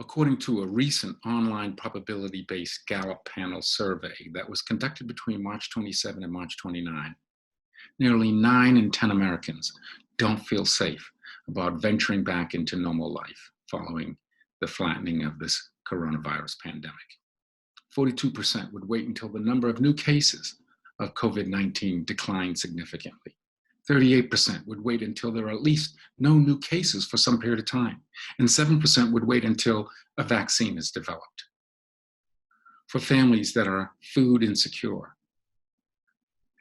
according to a recent online probability-based Gallup panel survey that was conducted between March 27 and March 29. Nearly 9 in 10 Americans don't feel safe about venturing back into normal life following the flattening of this coronavirus pandemic. 42% would wait until the number of new cases of COVID-19 declined significantly. 38% would wait until there are at least no new cases for some period of time, and 7% would wait until a vaccine is developed. For families that are food insecure,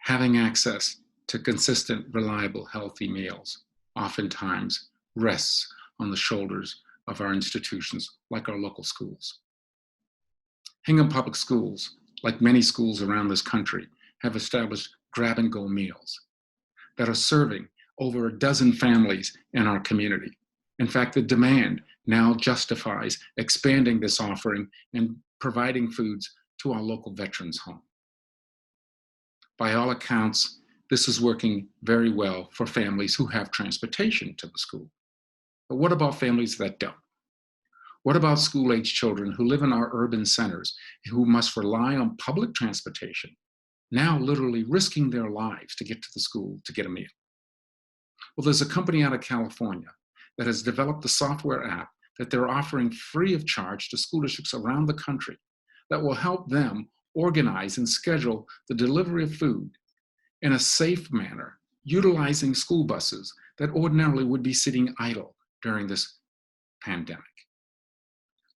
having access to consistent, reliable, healthy meals oftentimes rests on the shoulders of our institutions like our local schools. Hingham Public Schools, like many schools around this country, have established grab-and-go meals that are serving over a dozen families in our community. In fact, the demand now justifies expanding this offering and providing foods to our local veterans' home. By all accounts, this is working very well for families who have transportation to the school. But what about families that don't? What about school-age children who live in our urban centers who must rely on public transportation, now literally risking their lives to get to the school to get a meal? Well, there's a company out of California that has developed a software app that they're offering free of charge to school districts around the country that will help them organize and schedule the delivery of food in a safe manner, utilizing school buses that ordinarily would be sitting idle during this pandemic.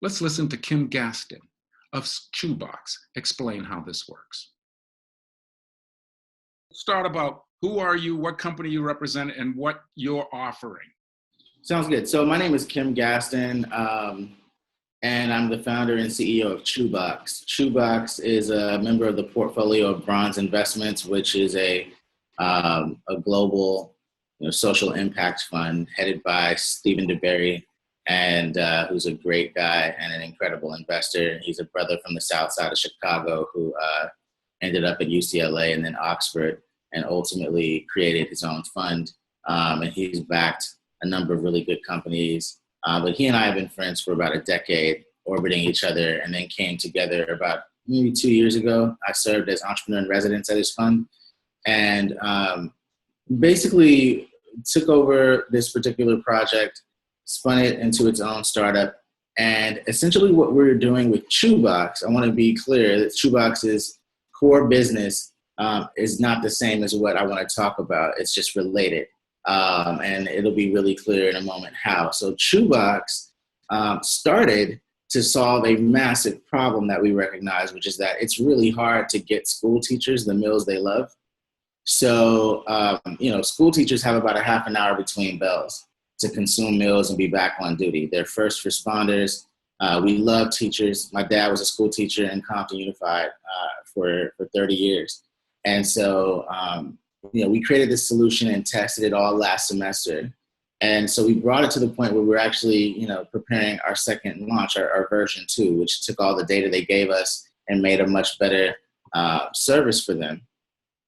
Let's listen to Kim Gaston of ChewBox explain how this works. Start about who are you, what company you represent, and what you're offering. Sounds good. So my name is Kim Gaston, and I'm the founder and CEO of ChewBox. ChewBox is a member of the portfolio of Bronze Investments, which is a global social impact fund headed by Stephen DeBerry, and who's a great guy and an incredible investor. He's a brother from the south side of Chicago who ended up at UCLA and then Oxford and ultimately created his own fund. And he's backed a number of really good companies. But he and I have been friends for about a decade, orbiting each other, and then came together about maybe 2 years ago. I served as entrepreneur in residence at his fund and basically took over this particular project, spun it into its own startup. And essentially what we're doing with ChewBox, I want to be clear that ChewBox's core business is not the same as what I want to talk about. It's just related. And it'll be really clear in a moment how. So ChewBox started to solve a massive problem that we recognize, which is that it's really hard to get school teachers the meals they love. So, school teachers have about a half an hour between bells to consume meals and be back on duty. They're first responders. We love teachers. My dad was a school teacher in Compton Unified for 30 years. And so, we created this solution and tested it all last semester. And so we brought it to the point where we're actually, preparing our second launch, our version 2, which took all the data they gave us and made a much better service for them.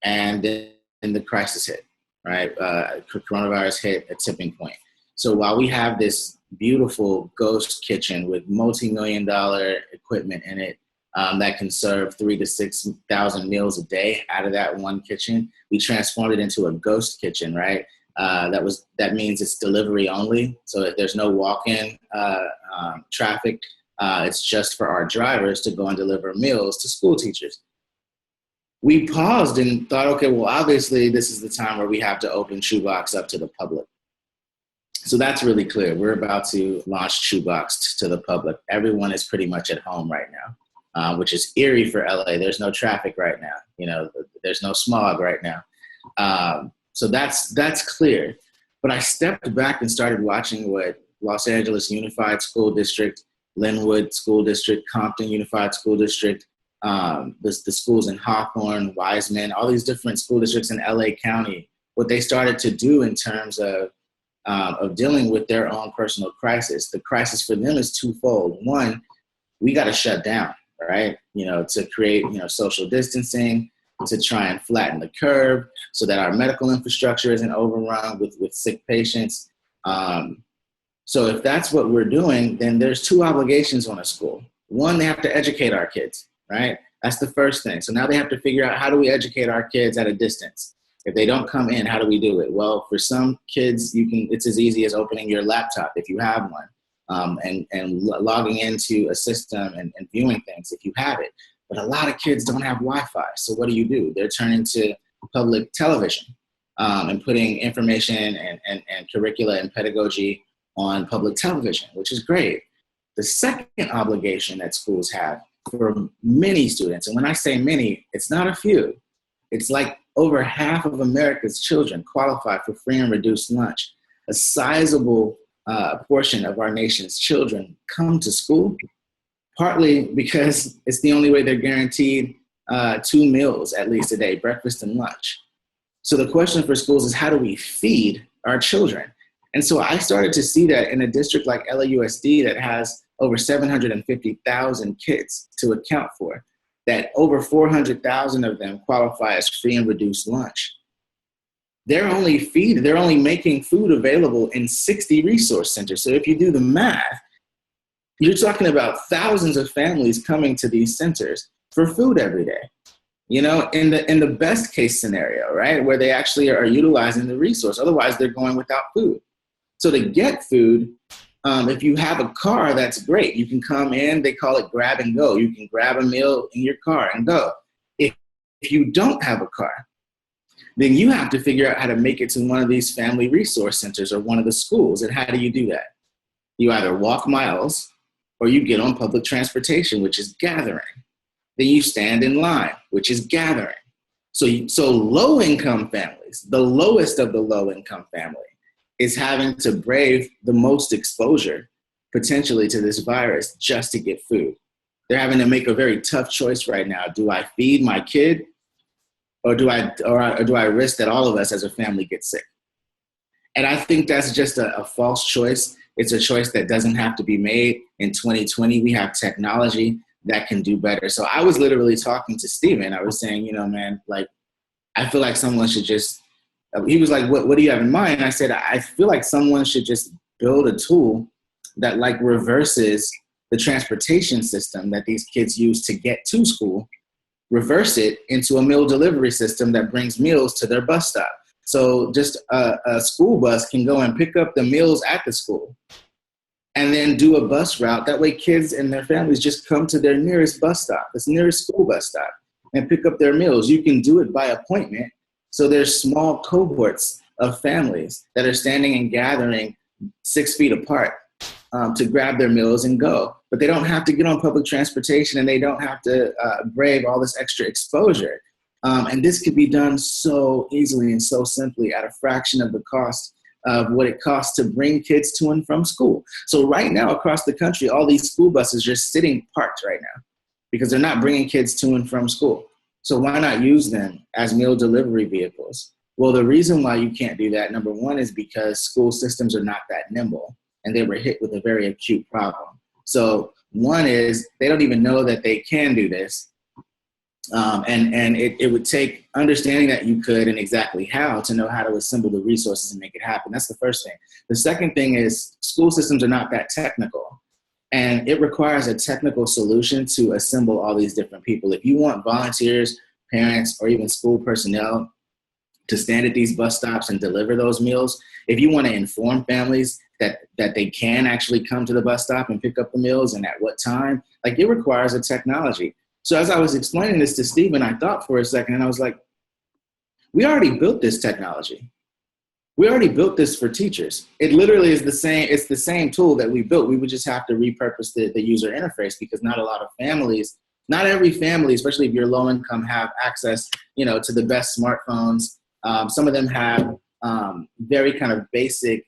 And then the crisis hit, right? Coronavirus hit a tipping point. So while we have this beautiful ghost kitchen with multi-million-dollar equipment in it that can serve 3,000 to 6,000 meals a day out of that one kitchen, we transformed it into a ghost kitchen, right? That means it's delivery only. So if there's no walk-in traffic, it's just for our drivers to go and deliver meals to school teachers. We paused and thought, okay, well, obviously this is the time where we have to open ChewBox up to the public. So that's really clear. We're about to launch ChewBox to the public. Everyone is pretty much at home right now, which is eerie for LA. There's no traffic right now. There's no smog right now. So that's clear. But I stepped back and started watching what Los Angeles Unified School District, Linwood School District, Compton Unified School District, the schools in Hawthorne, Wiseman, all these different school districts in LA County, what they started to do in terms of dealing with their own personal crisis. The crisis for them is twofold. One, we got to shut down, right? To create, social distancing, to try and flatten the curve so that our medical infrastructure isn't overrun with sick patients. So if that's what we're doing, then there's two obligations on a school. One, they have to educate our kids, right? That's the first thing. So now they have to figure out, how do we educate our kids at a distance? If they don't come in, how do we do it? Well, for some kids, it's as easy as opening your laptop if you have one, and logging into a system and viewing things if you have it. But a lot of kids don't have Wi-Fi. So what do? They're turning to public television, and putting information and curricula and pedagogy on public television, which is great. The second obligation that schools have for many students, and when I say many, it's not a few, it's like over half of America's children qualify for free and reduced lunch. A sizable portion of our nation's children come to school, partly because it's the only way they're guaranteed 2 meals at least a day, breakfast and lunch. So the question for schools is, how do we feed our children? And so I started to see that in a district like LAUSD that has over 750,000 kids to account for, that over 400,000 of them qualify as free and reduced lunch. They're only making food available in 60 resource centers. So if you do the math, you're talking about thousands of families coming to these centers for food every day. You know, in the best case scenario, right, where they actually are utilizing the resource. Otherwise, they're going without food. So to get food, if you have a car, that's great. You can come in, they call it grab and go. You can grab a meal in your car and go. If you don't have a car, then you have to figure out how to make it to one of these family resource centers or one of the schools. And how do you do that? You either walk miles or you get on public transportation, which is gathering. Then you stand in line, which is gathering. So low-income families, the lowest of the low-income family, is having to brave the most exposure potentially to this virus just to get food. They're having to make a very tough choice right now. Do I feed my kid, or do I risk that all of us as a family get sick? And I think that's just a false choice. It's a choice that doesn't have to be made in 2020. We have technology that can do better. So I was literally talking to Steven. I was saying, man, like, I feel like someone should just, he was like, what do you have in mind? And I said, I feel like someone should just build a tool that like reverses the transportation system that these kids use to get to school, reverse it into a meal delivery system that brings meals to their bus stop. So just a school bus can go and pick up the meals at the school and then do a bus route. That way kids and their families just come to their nearest bus stop, this nearest school bus stop, and pick up their meals. You can do it by appointment. So there's small cohorts of families that are standing and gathering 6 feet apart to grab their meals and go. But they don't have to get on public transportation, and they don't have to brave all this extra exposure. And this could be done so easily and so simply at a fraction of the cost of what it costs to bring kids to and from school. So right now across the country, all these school buses are just sitting parked right now because they're not bringing kids to and from school. So why not use them as meal delivery vehicles? Well, the reason why you can't do that, number one, is because school systems are not that nimble, and they were hit with a very acute problem. So one is they don't even know that they can do this. And it would take understanding that you could and exactly how to know how to assemble the resources and make it happen. That's the first thing. The second thing is school systems are not that technical, and it requires a technical solution to assemble all these different people. If you want volunteers, parents, or even school personnel to stand at these bus stops and deliver those meals, if you want to inform families that they can actually come to the bus stop and pick up the meals and at what time, like, it requires a technology. So as I was explaining this to Stephen, I thought for a second, and I was like, we already built this technology. We already built this for teachers. It literally is the same. It's the same tool that we built. We would just have to repurpose the user interface, because not a lot of families, not every family, especially if you're low income, have access, to the best smartphones. Some of them have very kind of basic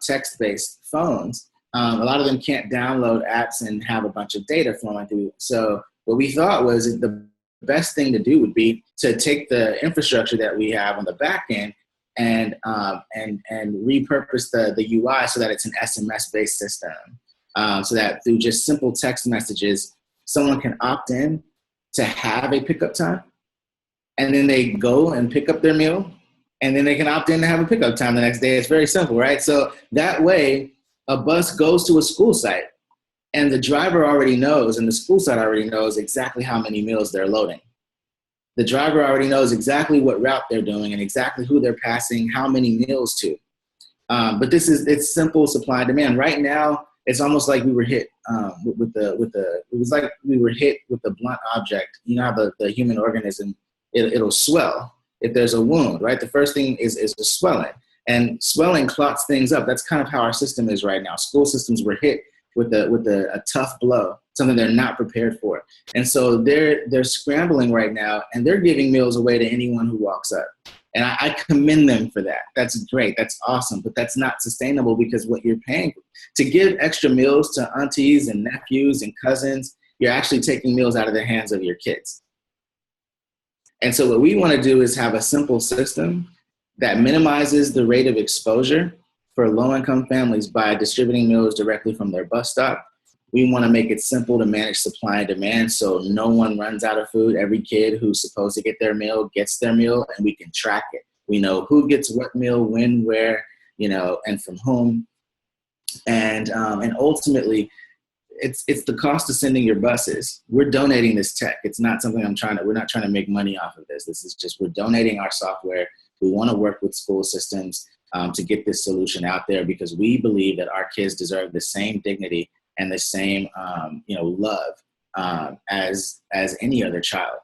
text-based phones. A lot of them can't download apps and have a bunch of data flowing through. So what we thought was the best thing to do would be to take the infrastructure that we have on the back end and repurpose the UI so that it's an SMS-based system, so that through just simple text messages, someone can opt in to have a pickup time, and then they go and pick up their meal, and then they can opt in to have a pickup time the next day. It's very simple, right? So that way, A bus goes to a school site, and the driver already knows, and the school site already knows exactly how many meals they're loading. The driver already knows exactly what route they're doing and exactly who they're passing how many meals to. But it's simple supply and demand. Right now, it's almost like we were hit it was like we were hit with a blunt object. You know how the human organism, it'll swell if there's a wound, right? The first thing is the swelling. And swelling clots things up. That's kind of how our system is right now. School systems were hit with a tough blow, something they're not prepared for. And so they're scrambling right now, and they're giving meals away to anyone who walks up. And I commend them for that. That's great. That's awesome. But that's not sustainable, because what you're paying to give extra meals to aunties and nephews and cousins, you're actually taking meals out of the hands of your kids. And so what we want to do is have a simple system that minimizes the rate of exposure for low-income families by distributing meals directly from their bus stop. We want to make it simple to manage supply and demand, so no one runs out of food. Every kid who's supposed to get their meal gets their meal, and we can track it. We know who gets what meal, when, where, and from whom. And ultimately, it's the cost of sending your buses. We're donating this tech. It's not something we're not trying to make money off of this. This is just, we're donating our software. We want to work with school systems to get this solution out there, because we believe that our kids deserve the same dignity and the same, love as any other child.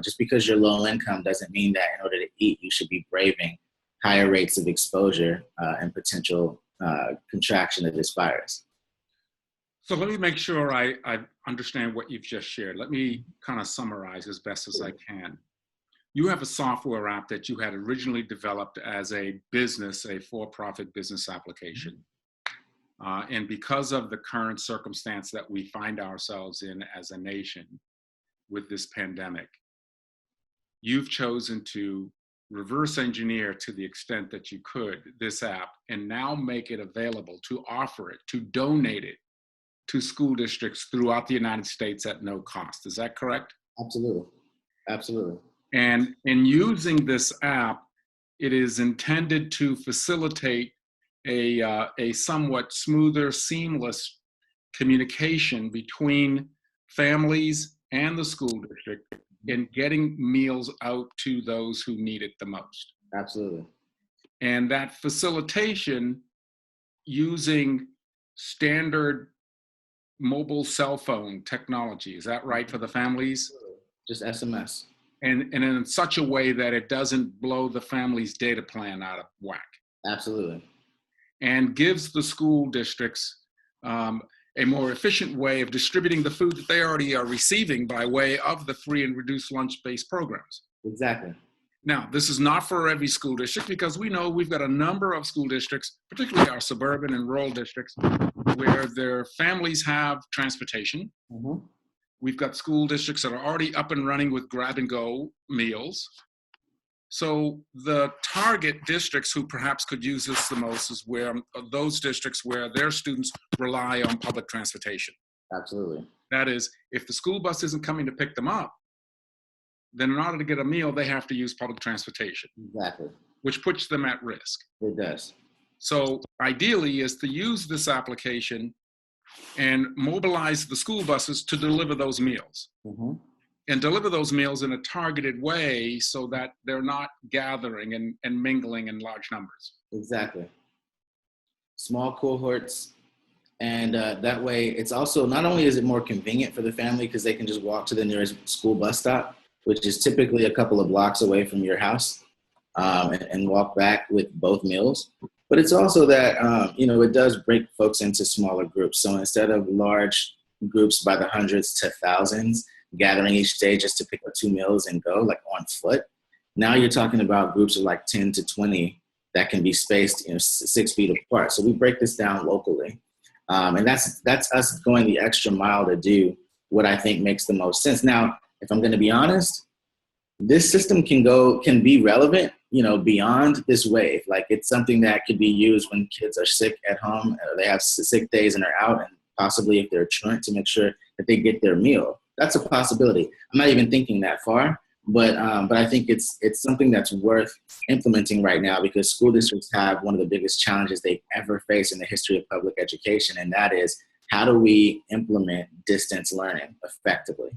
Just because you're low income doesn't mean that in order to eat, you should be braving higher rates of exposure and potential contraction of this virus. So let me make sure I understand what you've just shared. Let me kind of summarize as best as I can. You have a software app that you had originally developed as a business, a for-profit business application. And because of the current circumstance that we find ourselves in as a nation with this pandemic, you've chosen to reverse engineer to the extent that you could this app and now make it available, to offer it, to donate it to school districts throughout the United States at no cost. Is that correct? Absolutely. Absolutely. And in using this app, it is intended to facilitate a somewhat smoother, seamless communication between families and the school district in getting meals out to those who need it the most. Absolutely. And that facilitation using standard mobile cell phone technology, is that right, for the families? Just SMS. And in such a way that it doesn't blow the family's data plan out of whack. Absolutely. And gives the school districts a more efficient way of distributing the food that they already are receiving by way of the free and reduced lunch-based programs. Exactly. Now, this is not for every school district, because we know we've got a number of school districts, particularly our suburban and rural districts, where their families have transportation. Mm-hmm. We've got school districts that are already up and running with grab-and-go meals. So the target districts who perhaps could use this the most is where those districts where their students rely on public transportation. Absolutely. That is, if the school bus isn't coming to pick them up, then in order to get a meal, they have to use public transportation. Exactly. Which puts them at risk. It does. So ideally is to use this application and mobilize the school buses to deliver those meals. Mm-hmm. And deliver those meals in a targeted way so that they're not gathering and mingling in large numbers. Exactly. Small cohorts. And that way, it's also, not only is it more convenient for the family because they can just walk to the nearest school bus stop, which is typically a couple of blocks away from your house, and walk back with both meals. But it's also that, it does break folks into smaller groups. So instead of large groups by the hundreds to thousands gathering each day just to pick up 2 meals and go, like on foot, now you're talking about groups of like 10 to 20 that can be spaced 6 feet apart. So we break this down locally. And that's us going the extra mile to do what I think makes the most sense. Now, if I'm going to be honest, this system can be relevant, beyond this wave. Like, it's something that could be used when kids are sick at home, they have sick days and are out, and possibly if they're truant, to make sure that they get their meal. That's a possibility. I'm not even thinking that far, But I think it's something that's worth implementing right now, because school districts have one of the biggest challenges they've ever faced in the history of public education, and that is, how do we implement distance learning effectively?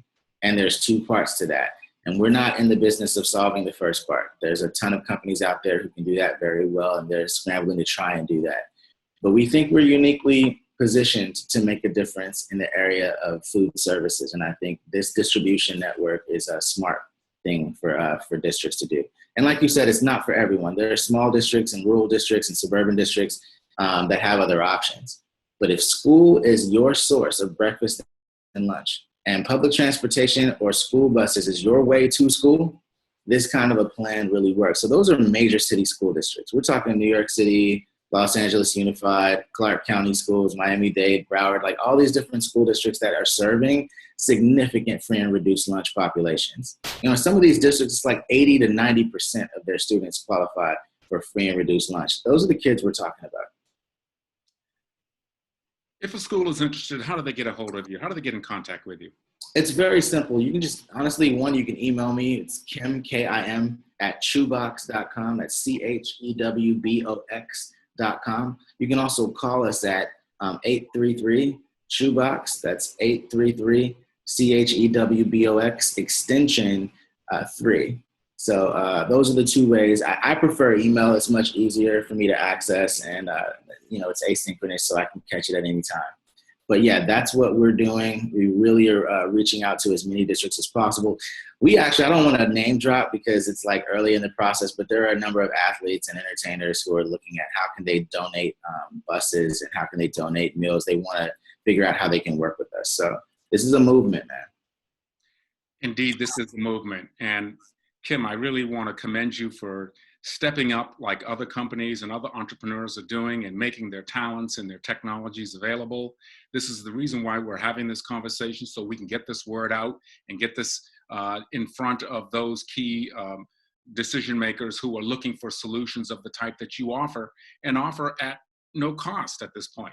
And there's two parts to that. And we're not in the business of solving the first part. There's a ton of companies out there who can do that very well, and they're scrambling to try and do that. But we think we're uniquely positioned to make a difference in the area of food services. And I think this distribution network is a smart thing for districts to do. And like you said, it's not for everyone. There are small districts and rural districts and suburban districts that have other options. But if school is your source of breakfast and lunch, and public transportation or school buses is your way to school, this kind of a plan really works. So those are major city school districts. We're talking New York City, Los Angeles Unified, Clark County Schools, Miami-Dade, Broward, like all these different school districts that are serving significant free and reduced lunch populations. You know, some of these districts, it's like 80 to 90% of their students qualify for free and reduced lunch. Those are the kids we're talking about. If a school is interested, how do they get a hold of you? How do they get in contact with you? It's very simple. You can just, honestly, you can email me. It's Kim, Kim, at chewbox.com. That's CHEWBOX.com. You can also call us at 833-ChewBox. That's 833-CHEWBOX, extension 3. So those are the two ways. I prefer email. It's much easier for me to access, and it's asynchronous, so I can catch it at any time. But yeah, that's what we're doing. We really are reaching out to as many districts as possible. We actually, I don't want to name drop because it's like early in the process, but there are a number of athletes and entertainers who are looking at how can they donate buses and how can they donate meals. They want to figure out how they can work with us. So this is a movement, man. Indeed, this is a movement. And Kim, I really want to commend you for stepping up like other companies and other entrepreneurs are doing and making their talents and their technologies available. This is the reason why we're having this conversation, so we can get this word out and get this in front of those key decision makers who are looking for solutions of the type that you offer, and offer at no cost at this point.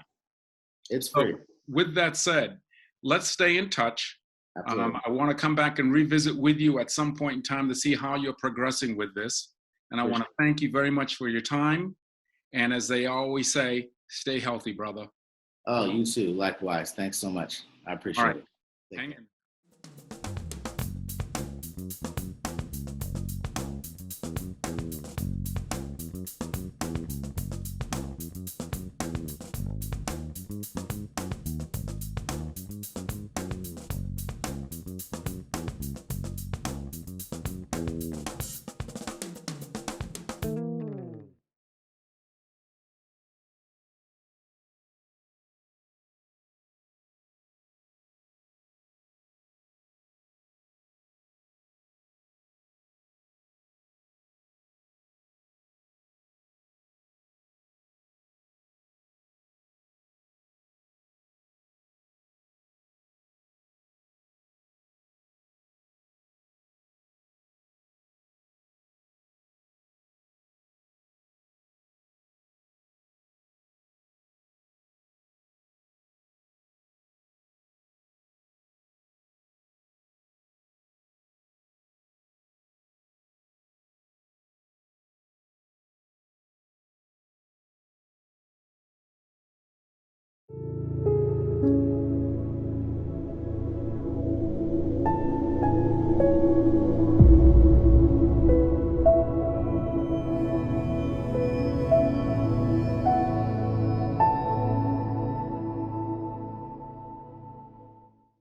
It's free. So, with that said, let's stay in touch. Absolutely. I want to come back and revisit with you at some point in time to see how you're progressing with this. And I want to thank you very much for your time. And as they always say, stay healthy, brother. Oh, you too. Likewise. Thanks so much. I appreciate it. Hang in.